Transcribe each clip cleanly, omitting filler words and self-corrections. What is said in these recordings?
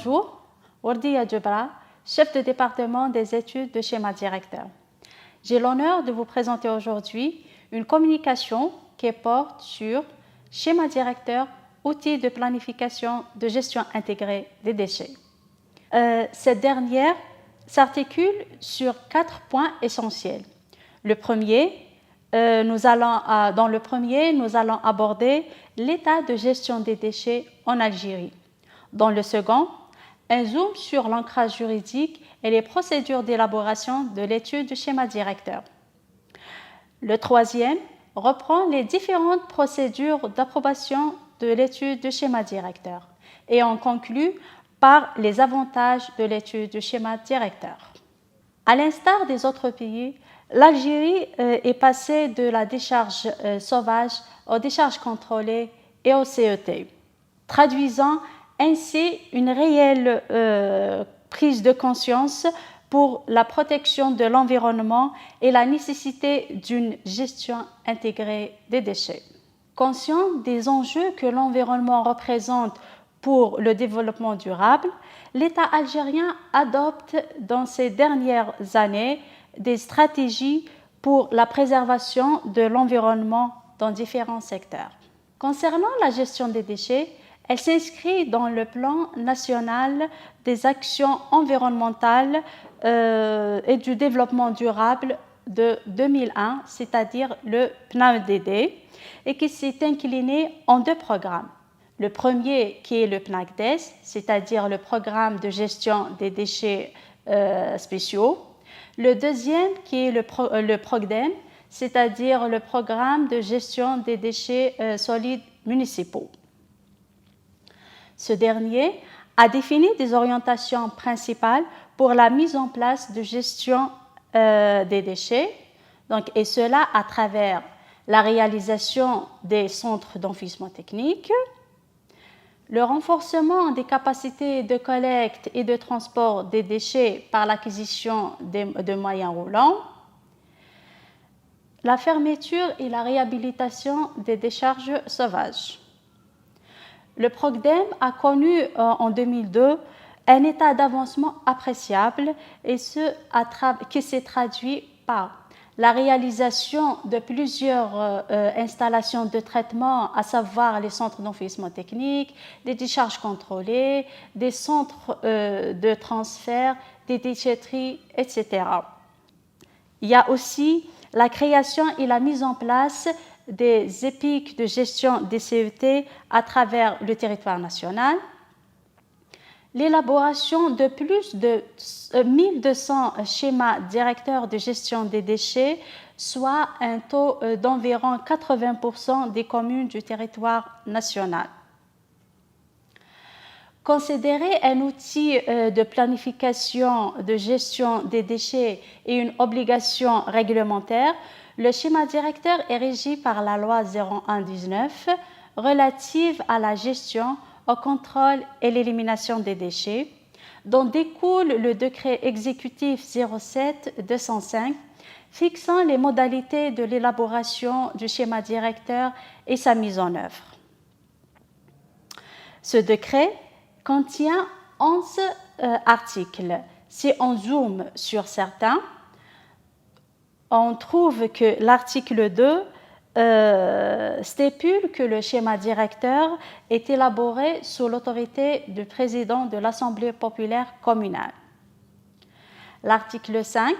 Bonjour, Wardiya Djebra, chef de département des études de schéma directeur. J'ai l'honneur de vous présenter aujourd'hui une communication qui porte sur schéma directeur, outil de planification de gestion intégrée des déchets. Cette dernière s'articule sur 4 points essentiels. Dans le premier, nous allons aborder l'état de gestion des déchets en Algérie. Dans le second, un zoom sur l'ancrage juridique et les procédures d'élaboration de l'étude du schéma directeur. Le troisième reprend les différentes procédures d'approbation de l'étude du schéma directeur. Et on conclut par les avantages de l'étude du schéma directeur. À l'instar des autres pays, l'Algérie est passée de la décharge sauvage aux décharges contrôlées et au CET, traduisant ainsi une réelle prise de conscience pour la protection de l'environnement et la nécessité d'une gestion intégrée des déchets. Conscient des enjeux que l'environnement représente pour le développement durable, l'État algérien adopte dans ces dernières années des stratégies pour la préservation de l'environnement dans différents secteurs. Concernant la gestion des déchets, elle s'inscrit dans le plan national des actions environnementales et du développement durable de 2001, c'est-à-dire le PNADD, et qui s'est incliné en 2 programmes. Le premier qui est le PNACDES, c'est-à-dire le programme de gestion des déchets spéciaux. Le deuxième qui est le PROGDEM, c'est-à-dire le programme de gestion des déchets solides municipaux. Ce dernier a défini des orientations principales pour la mise en place de gestion des déchets, et cela à travers la réalisation des centres d'enfouissement technique, le renforcement des capacités de collecte et de transport des déchets par l'acquisition de moyens roulants, la fermeture et la réhabilitation des décharges sauvages. Le PROGDEM a connu en 2002 un état d'avancement appréciable et qui s'est traduit par la réalisation de plusieurs installations de traitement, à savoir les centres d'enfouissement technique, des décharges contrôlées, des centres de transfert, des déchetteries, etc. Il y a aussi la création et la mise en place des EPIC de gestion des CET à travers le territoire national, l'élaboration de plus de 1200 schémas directeurs de gestion des déchets, soit un taux d'environ 80% des communes du territoire national. Considérer un outil de planification de gestion des déchets et une obligation réglementaire, le schéma directeur est régi par la loi 01/19 relative à la gestion, au contrôle et l'élimination des déchets, dont découle le décret exécutif 07/205 fixant les modalités de l'élaboration du schéma directeur et sa mise en œuvre. Ce décret contient 11 articles. Si on zoome sur certains, on trouve que l'article 2 stipule que le schéma directeur est élaboré sous l'autorité du président de l'Assemblée populaire communale. L'article 5,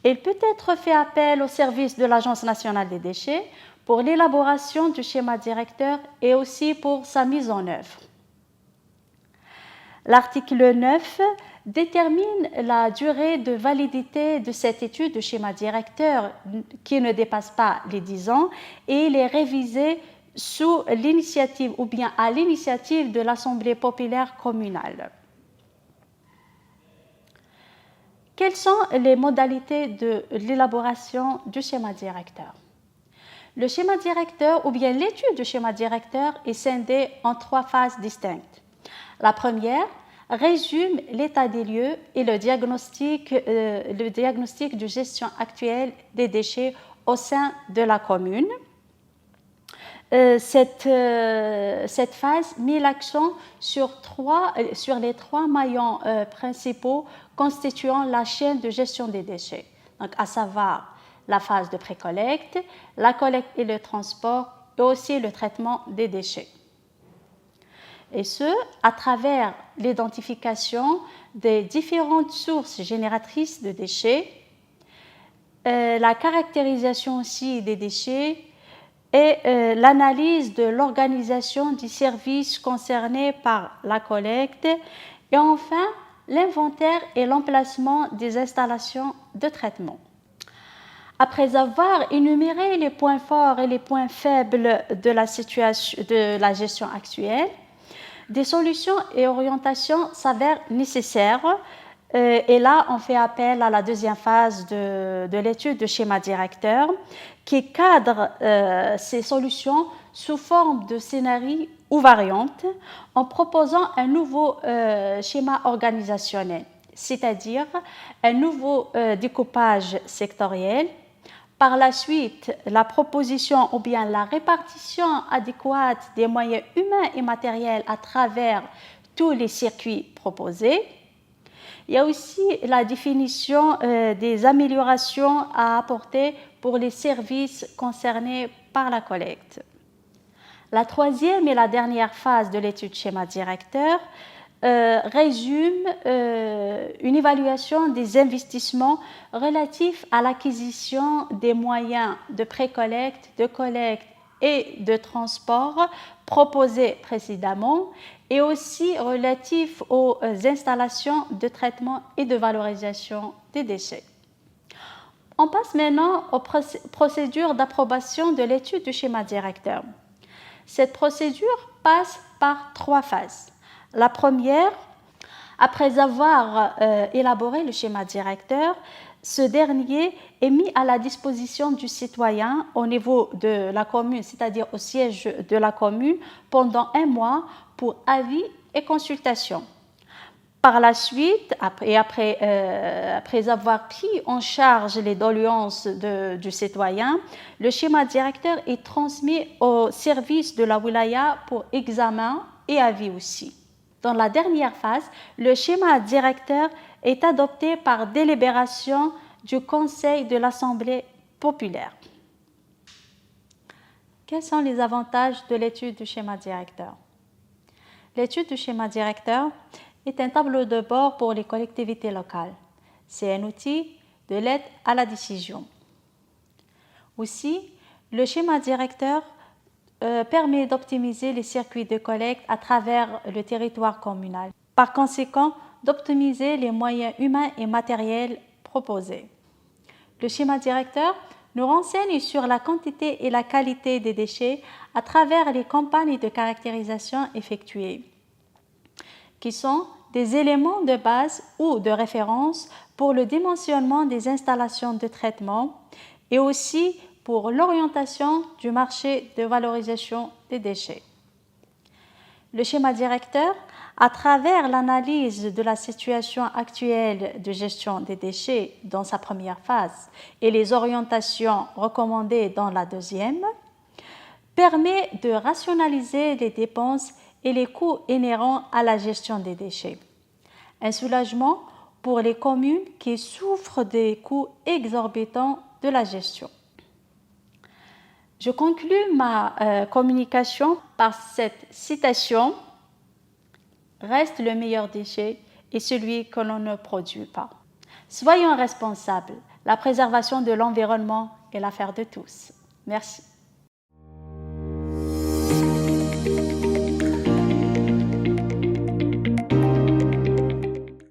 il peut être fait appel au service de l'Agence nationale des déchets pour l'élaboration du schéma directeur et aussi pour sa mise en œuvre. L'article 9 détermine la durée de validité de cette étude de schéma directeur qui ne dépasse pas les 10 ans et il est révisé sous l'initiative ou bien à l'initiative de l'Assemblée populaire communale. Quelles sont les modalités de l'élaboration du schéma directeur? Le schéma directeur ou bien l'étude du schéma directeur est scindée en 3 phases distinctes. La première résume l'état des lieux et le diagnostic de gestion actuelle des déchets au sein de la commune. cette phase met l'accent sur les trois maillons principaux constituant la chaîne de gestion des déchets, donc à savoir la phase de précollecte, la collecte et le transport, et aussi le traitement des déchets. Et ce, à travers l'identification des différentes sources génératrices de déchets, la caractérisation aussi des déchets et l'analyse de l'organisation des services concernés par la collecte, et enfin l'inventaire et l'emplacement des installations de traitement. Après avoir énuméré les points forts et les points faibles de la gestion actuelle, des solutions et orientations s'avèrent nécessaires. Et là, on fait appel à la deuxième phase de l'étude de schéma directeur qui cadre ces solutions sous forme de scénarios ou variantes en proposant un nouveau schéma organisationnel, c'est-à-dire un nouveau découpage sectoriel. Par la suite, la proposition ou bien la répartition adéquate des moyens humains et matériels à travers tous les circuits proposés. Il y a aussi la définition des améliorations à apporter pour les services concernés par la collecte. La troisième et la dernière phase de l'étude schéma directeur résume une évaluation des investissements relatifs à l'acquisition des moyens de précollecte, de collecte et de transport proposés précédemment, et aussi relatifs aux installations de traitement et de valorisation des déchets. On passe maintenant aux procédures d'approbation de l'étude du schéma directeur. Cette procédure passe par trois phases. La première, après avoir élaboré le schéma directeur, ce dernier est mis à la disposition du citoyen au niveau de la commune, c'est-à-dire au siège de la commune, pendant 1 mois pour avis et consultation. Par la suite, après avoir pris en charge les doléances du citoyen, le schéma directeur est transmis au service de la wilaya pour examen et avis aussi. Dans la dernière phase, le schéma directeur est adopté par délibération du Conseil de l'Assemblée populaire. Quels sont les avantages de l'étude du schéma directeur? L'étude du schéma directeur est un tableau de bord pour les collectivités locales. C'est un outil de l'aide à la décision. Aussi, le schéma directeur permet d'optimiser les circuits de collecte à travers le territoire communal. Par conséquent, d'optimiser les moyens humains et matériels proposés. Le schéma directeur nous renseigne sur la quantité et la qualité des déchets à travers les campagnes de caractérisation effectuées, qui sont des éléments de base ou de référence pour le dimensionnement des installations de traitement et aussi pour l'orientation du marché de valorisation des déchets. Le schéma directeur, à travers l'analyse de la situation actuelle de gestion des déchets dans sa première phase et les orientations recommandées dans la deuxième, permet de rationaliser les dépenses et les coûts inhérents à la gestion des déchets. Un soulagement pour les communes qui souffrent des coûts exorbitants de la gestion. Je conclus ma communication par cette citation: reste le meilleur déchet et celui que l'on ne produit pas. Soyons responsables. La préservation de l'environnement est l'affaire de tous. Merci.